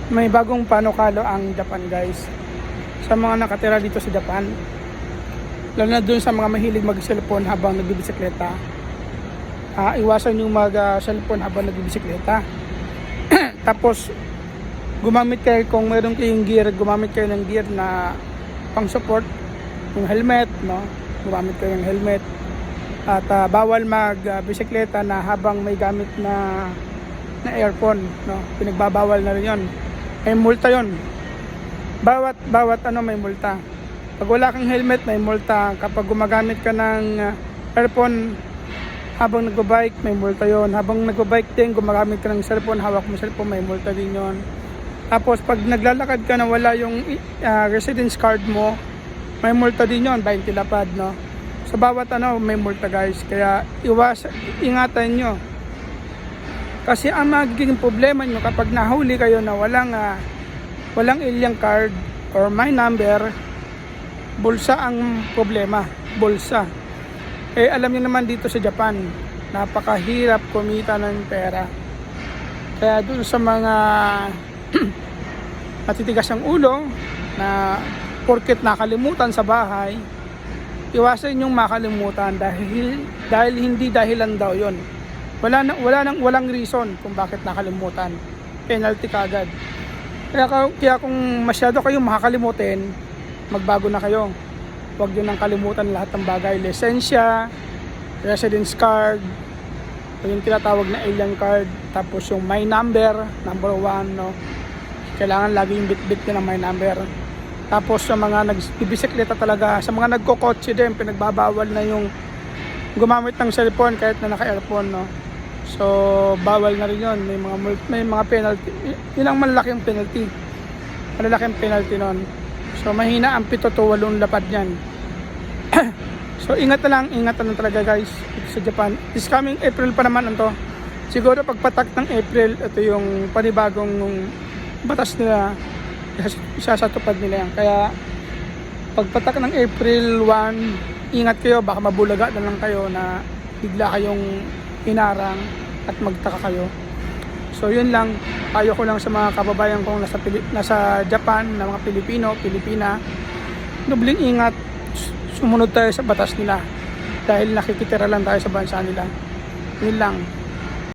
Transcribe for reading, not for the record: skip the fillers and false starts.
May bagong panukalo ang Japan, guys. Sa mga nakatira dito sa Japan, lalo na dun sa mga mahilig mag-cellphone habang nagbibisikleta, iwasan yung mag-cellphone habang nagbibisikleta. Tapos gumamit kayo, kung meron kayong gear, gumamit kayo ng gear na pang support, yung helmet, no? Gumamit kayo ng helmet. At bawal mag-bisikleta na habang may gamit na earphone, no? Pinagbabawal na rin 'yon. May multa 'yon. Bawat may multa. Pag wala kang helmet, may multa. Kapag gumagamit ka ng earphone habang nagbabike, may multa 'yon. Habang nagbabike din, gumagamit ka ng cellphone, hawak mo cellphone, may multa din 'yon. Tapos pag naglalakad ka na wala yung residence card mo, may multa din 'yon, 20 lapad, no? Sa bawat may multa, guys. Kaya ingatan nyo. Kasi ang magiging problema nyo kapag nahuli kayo na walang ilyang card or my number, bulsa ang problema. Bulsa. Alam niyo naman dito sa Japan, napakahirap kumita ng pera. Kaya dun sa mga matitigas ang ulo na porket nakalimutan sa bahay, iwasan yung makalimutan dahil hindi dahilan daw yon. Walang reason kung bakit nakalimutan. Penalty kagad. Kaya kung masyado kayong makakalimutin, magbago na kayo. Huwag nyo nang kalimutan lahat ng bagay. Lisensya, residence card, yung tinatawag na alien card, tapos yung my number, number 1, no? Kailangan lagi yung bit-bit nyo ng my number. Tapos sa mga nagbibisikleta talaga, sa mga nagkokotse din, pinagbabawal na yung gumamit ng cellphone kahit na naka-earphone, no? So bawal na rin yun. May mga penalty. Yun ang malaking penalty. Malaking penalty nun. So mahina ang 7 to 8 lapad yan. So ingat na lang talaga, guys, sa Japan. This coming April pa naman ito. Siguro pagpatak ng April, ito yung panibagong batas nila, isasatupad nila yan. Kaya pagpatak ng April 1, ingat kayo, baka mabulaga na lang kayo na bigla kayong inarang at magtaka kayo. So yun lang, payo ko lang sa mga kababayan kong nasa Japan, na mga Pilipina, dubling ingat, sumunod tayo sa batas nila dahil nakikitira lang tayo sa bansa nila. Yun lang.